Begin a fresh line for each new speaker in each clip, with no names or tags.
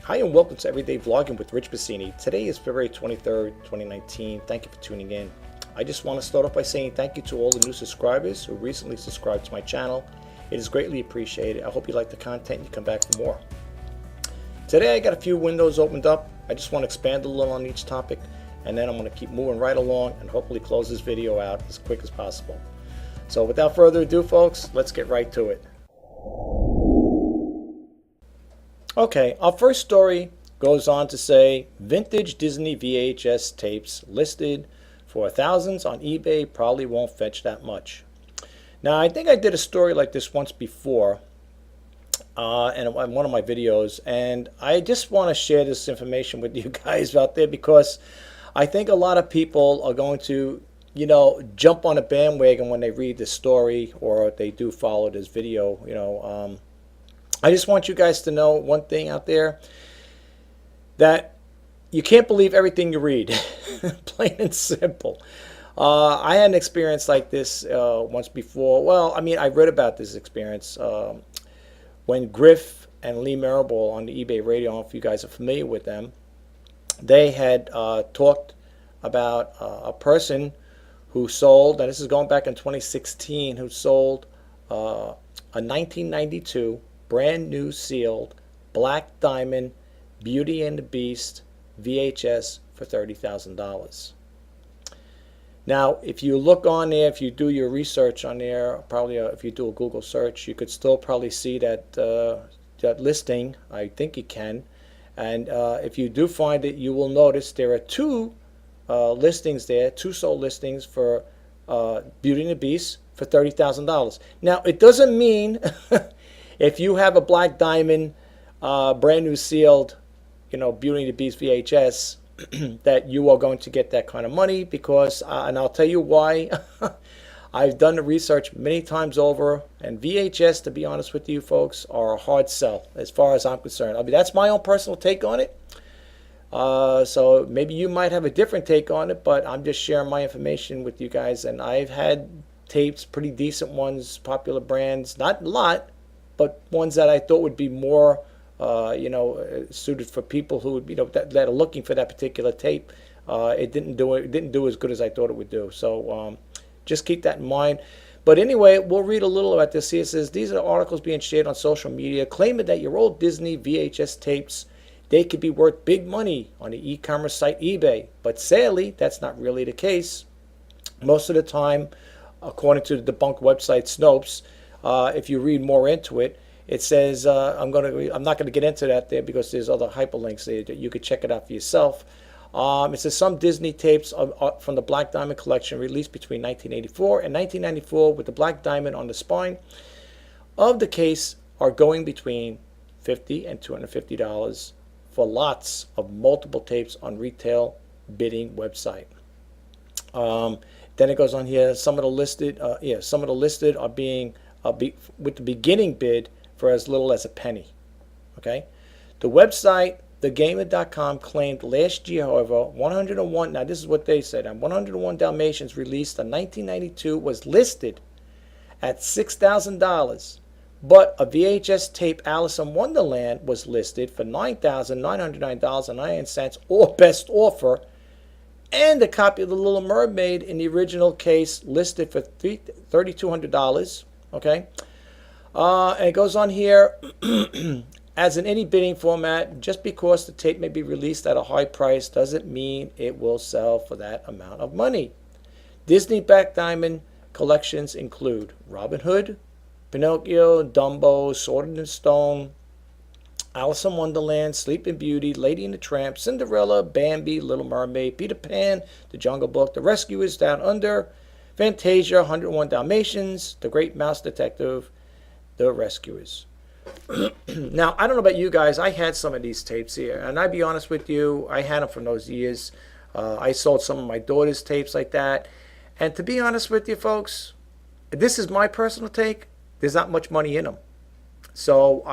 Hi and welcome to Everyday Vlogging with Rich Pasini. Today is February 23rd, 2019. Thank you for tuning in. I just want to start off by saying thank you to all the new subscribers who recently subscribed to my channel. It is greatly appreciated. I hope you like the content and you come back for more. Today I got a few windows opened up. I just want to expand a little on each topic, and then I'm going to keep moving right along and hopefully close this video out as quick as possible. So without further ado, folks, let's get right to it. Okay, our first story goes on to say vintage Disney VHS tapes listed for thousands on eBay probably won't fetch that much. Now, I think I did a story like this once before in one of my videos, and I just want to share this information with you guys out there because I think a lot of people are going to, jump on a bandwagon when they read this story or they do follow this video, I just want you guys to know one thing out there, that you can't believe everything you read, plain and simple. I had an experience like this once before. Well, I mean, I read about this experience when Griff and Lee Marable on the eBay radio, I don't know if you guys are familiar with them, they had talked about a person who sold, and this is going back in 2016, who sold a 1992 brand new sealed Black Diamond Beauty and the Beast VHS for $30,000. Now, if you look on there, if you do your research on there, probably if you do a Google search, you could still probably see that that listing. I think you can. And if you do find it, you will notice there are two listings there, two sold listings for Beauty and the Beast for $30,000. Now, it doesn't mean if you have a Black Diamond, brand new sealed, Beauty and the Beast VHS, that you are going to get that kind of money because, and I'll tell you why. I've done the research many times over, and VHS, to be honest with you folks, are a hard sell as far as I'm concerned. I mean, that's my own personal take on it. So maybe you might have a different take on it, but I'm just sharing my information with you guys. And I've had tapes, pretty decent ones, popular brands, not a lot, but ones that I thought would be more, suited for people who would, that are looking for that particular tape. It didn't do as good as I thought it would do. So just keep that in mind. But anyway, we'll read a little about this here. It says, these are articles being shared on social media claiming that your old Disney VHS tapes, they could be worth big money on the e-commerce site eBay. But sadly, that's not really the case. Most of the time, according to the debunked website Snopes, if you read more into it, it says, I'm not going to get into that there because there's other hyperlinks there that you could check it out for yourself. It says some Disney tapes from the Black Diamond collection released between 1984 and 1994 with the Black Diamond on the spine of the case are going between $50 and $250 for lots of multiple tapes on retail bidding website. Then it goes on here. Some of the listed are being with the beginning bid for as little as a penny. Okay, the website thegamer.com claimed last year, however, 101. Now this is what they said. 101 Dalmatians released in 1992 was listed at $6,000, but a VHS tape Alice in Wonderland was listed for $9,909.09 or best offer, and a copy of The Little Mermaid in the original case listed for $3,200. Okay, and it goes on here, as in any bidding format, just because the tape may be released at a high price doesn't mean it will sell for that amount of money. Disney Black Diamond collections include Robin Hood, Pinocchio, Dumbo, Sword in the Stone, Alice in Wonderland, Sleeping Beauty, Lady and the Tramp, Cinderella, Bambi, Little Mermaid, Peter Pan, The Jungle Book, The Rescuers, Down Under, Fantasia, 101 Dalmatians, The Great Mouse Detective, The Rescuers. Now, I don't know about you guys. I had some of these tapes here, and I'll be honest with you, I had them from those years. I sold some of my daughter's tapes like that. And to be honest with you folks, this is my personal take. There's not much money in them. So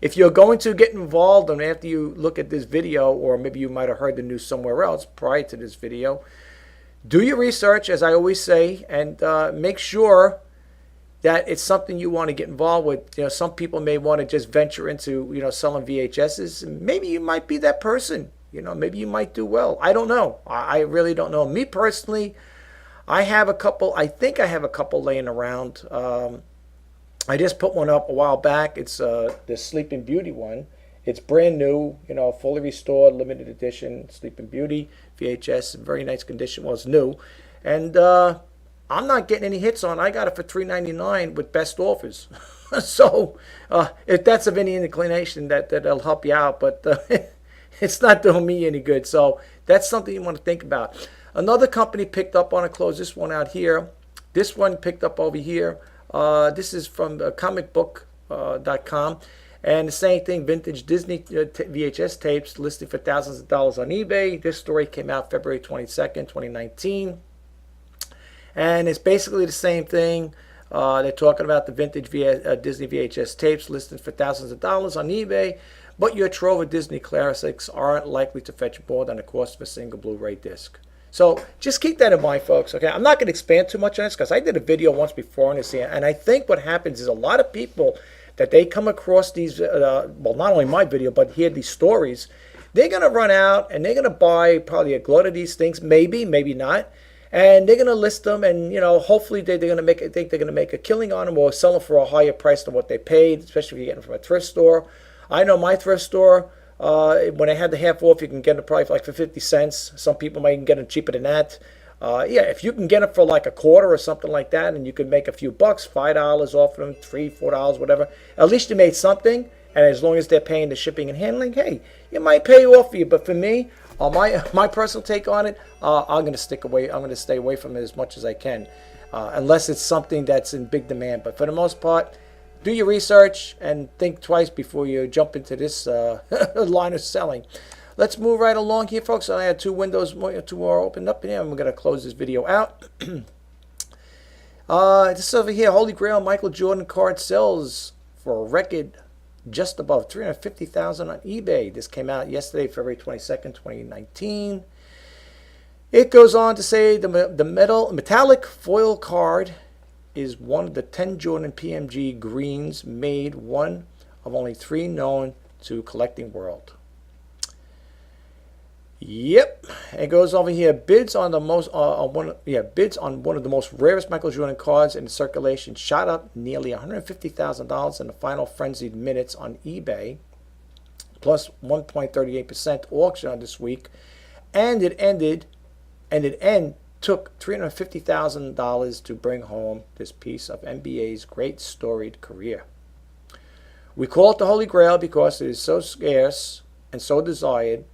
if you're going to get involved, and after you look at this video, or maybe you might have heard the news somewhere else prior to this video, do your research, as I always say, and make sure that it's something you want to get involved with. Some people may want to just venture into, selling VHSs. Maybe you might be that person. Maybe you might do well. I don't know. I really don't know. Me personally, I have a couple. I think I have a couple laying around. I just put one up a while back. It's the Sleeping Beauty one. It's brand new, fully restored, limited edition Sleeping Beauty VHS, in very nice condition. Well, it's new, and I'm not getting any hits on. I got it for $3.99 with best offers. So if that's of any inclination, that'll help you out. But it's not doing me any good. So that's something you want to think about. Another company picked up on it. Close this one out here. This one picked up over here. This is from comicbook.com. And the same thing, vintage Disney VHS tapes listed for thousands of dollars on eBay. This story came out February 22nd, 2019. And it's basically the same thing. They're talking about the vintage Disney VHS tapes listed for thousands of dollars on eBay, but your trove of Disney classics aren't likely to fetch more than the cost of a single Blu-ray disc. So just keep that in mind, folks. Okay, I'm not going to expand too much on this because I did a video once before on this here, and I think what happens is a lot of people that they come across these, well, not only my video, but hear these stories, they're going to run out and they're going to buy probably a glut of these things, maybe, maybe not. And they're going to list them, and hopefully they're going to think they're going to make a killing on them or sell them for a higher price than what they paid, especially if you're getting them from a thrift store. I know my thrift store, when I had the half off, you can get them probably like for 50 cents. Some people might even get them cheaper than that. Yeah, if you can get them for like a quarter or something like that, and you can make a few bucks, $5 off of them, $3, $4, whatever. At least you made something, and as long as they're paying the shipping and handling, hey, it might pay off for you. But for me, my personal take on it, I'm going to stick away. I'm going to stay away from it as much as I can, unless it's something that's in big demand. But for the most part, do your research and think twice before you jump into this line of selling. Let's move right along here, folks. I had two more opened up in here. I'm going to close this video out. This over here, Holy Grail Michael Jordan card sells for a record just above $350,000 on eBay. This came out yesterday, February 22nd, 2019. It goes on to say the metallic foil card is one of the 10 Jordan PMG greens made, one of only 3 known to collecting world. Yep, it goes over here. Bids on the most bids on one of the most rarest Michael Jordan cards in circulation shot up nearly $150,000 in the final frenzied minutes on eBay, plus 1.38% auction on this week, and it took $350,000 to bring home this piece of NBA's great storied career. We call it the Holy Grail because it is so scarce and so desired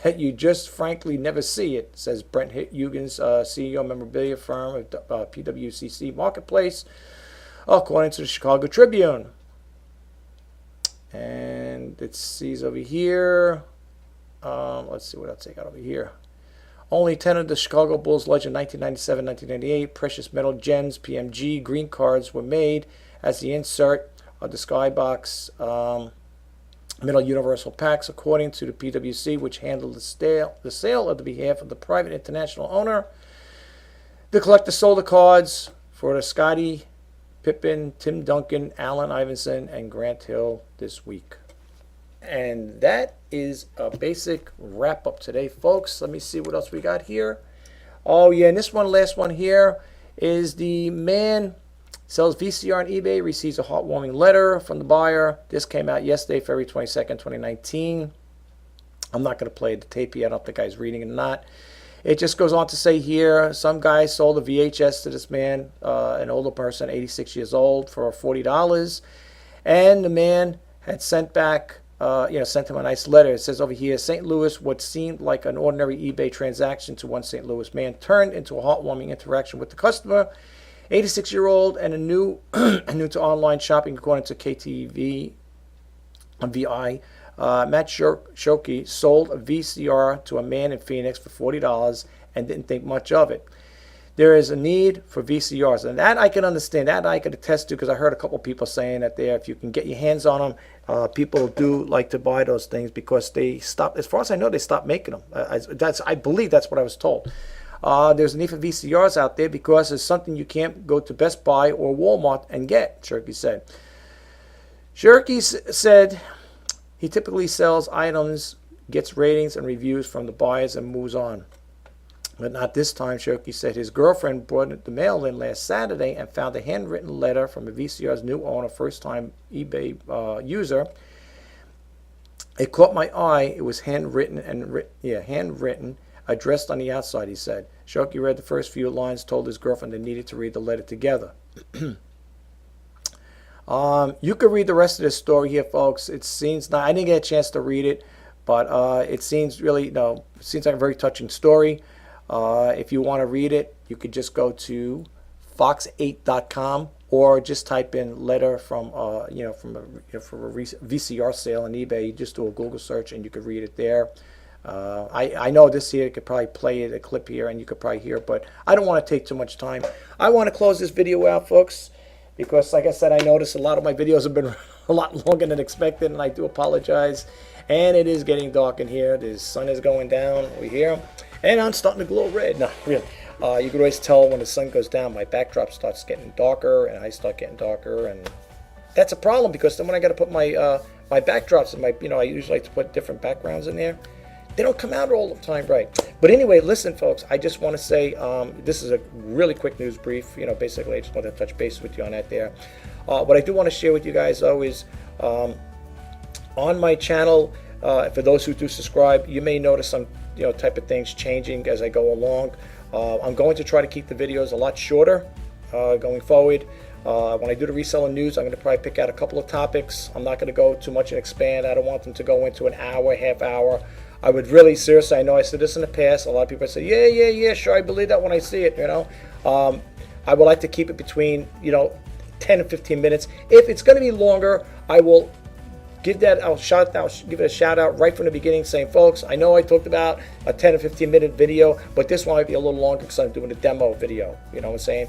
that you just frankly never see it, says Brent Huggins, CEO memorabilia firm of PWCC Marketplace, according to the Chicago Tribune. And it sees over here, let's see what else they got over here. Only 10 of the Chicago Bulls Legend 1997-1998 Precious Metal Gems PMG green cards were made as the insert of the Skybox Metal Universal Packs, according to the PWC, which handled the sale on the behalf of the private international owner. The collector sold the cards for the Scottie Pippen, Tim Duncan, Allen Iverson, and Grant Hill this week. And that is a basic wrap up today, folks. Let me see what else we got here. Oh yeah, and this one, last one here, is the man sells VCR on eBay, receives a heartwarming letter from the buyer. This came out yesterday, February 22nd, 2019. I'm not going to play the tape here. I don't think I was reading it or not. It just goes on to say here, some guy sold a VHS to this man, an older person, 86 years old, for $40. And the man had sent back, sent him a nice letter. It says over here, St. Louis, what seemed like an ordinary eBay transaction to one St. Louis man turned into a heartwarming interaction with the customer. 86-year-old and a new to online shopping, according to KTV VI. Matt Shoki sold a VCR to a man in Phoenix for $40 and didn't think much of it. There is a need for VCRs, and that I can understand. That I can attest to because I heard a couple people saying that if you can get your hands on them, people do like to buy those things because they stopped. As far as I know, they stopped making them. I believe that's what I was told. there's a need for VCRs out there because it's something you can't go to Best Buy or Walmart and get, Shirky said. Shirky said he typically sells items, gets ratings and reviews from the buyers, and moves on. But not this time, Shirky said. His girlfriend brought the mail in last Saturday and found a handwritten letter from a VCR's new owner, first-time eBay user. It caught my eye. It was handwritten, addressed on the outside, he said. Shirky read the first few lines, told his girlfriend they needed to read the letter together. You could read the rest of this story here, folks. It seems, I didn't get a chance to read it, but it seems really, it seems like a very touching story. If you want to read it, you could just go to fox8.com or just type in letter from for a VCR sale on eBay. You just do a Google search and you could read it there. I know this here, you could probably play a clip here and you could probably hear it, but I don't want to take too much time. I want to close this video out, folks, because like I said, I noticed a lot of my videos have been a lot longer than expected, and I do apologize. And it is getting dark in here. The sun is going down over here, and I'm starting to glow red. No, really. You can always tell when the sun goes down, my backdrop starts getting darker, and I start getting darker, and that's a problem because then when I got to put my my backdrops in my, I usually like to put different backgrounds in there. They don't come out all the time right. But anyway, listen, folks, I just want to say this is a really quick news brief. Basically, I just want to touch base with you on that there. What I do want to share with you guys, though, is on my channel, for those who do subscribe, you may notice some type of things changing as I go along. I'm going to try to keep the videos a lot shorter going forward. When I do the reseller news, I'm going to probably pick out a couple of topics. I'm not going to go too much and expand. I don't want them to go into an hour, half hour. I would really, seriously, I know I said this in the past. A lot of people say, yeah, sure, I believe that when I see it, I would like to keep it between, 10 and 15 minutes. If it's going to be longer, I will give that, give it a shout out right from the beginning saying, folks, I know I talked about a 10 or 15 minute video, but this one might be a little longer because I'm doing a demo video, you know what I'm saying?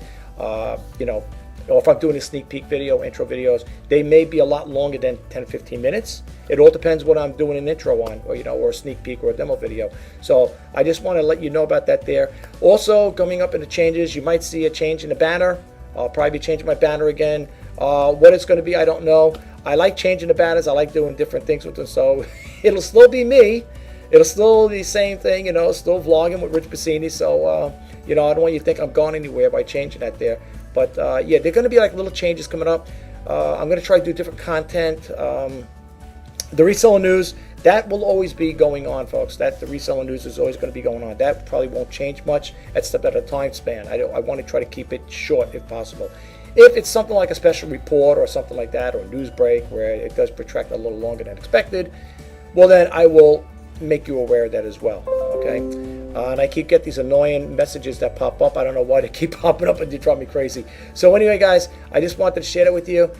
Or if I'm doing a sneak peek video, intro videos, they may be a lot longer than 10 or 15 minutes. It all depends what I'm doing an intro on, or a sneak peek or a demo video. So I just want to let you know about that there. Also, coming up in the changes, you might see a change in the banner. I'll probably be changing my banner again. What it's going to be, I don't know. I like changing the banners. I like doing different things with them. So it'll still be me. It'll still be the same thing, still vlogging with Rich Pasini. So, I don't want you to think I'm gone anywhere by changing that there. But, yeah, there are going to be like little changes coming up. I'm going to try to do different content. The reseller news, that will always be going on, folks. The reseller news is always going to be going on. That probably won't change much. That's about a time span. I want to try to keep it short if possible. If it's something like a special report or something like that, or a news break where it does protract a little longer than expected, well, then I will make you aware of that as well, okay? And I keep getting these annoying messages that pop up. I don't know why they keep popping up, and they drive me crazy. So anyway, guys, I just wanted to share that with you.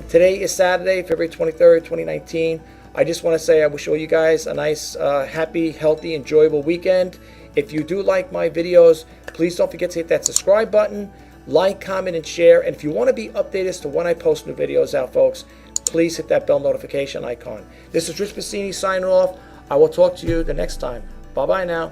Today is Saturday, February 23rd, 2019. I just want to say I wish all you guys a nice, happy, healthy, enjoyable weekend. If you do like my videos, please don't forget to hit that subscribe button, like, comment, and share. And if you want to be updated as to when I post new videos out, folks, please hit that bell notification icon. This is Rich Pasini signing off. I will talk to you the next time. Bye-bye now.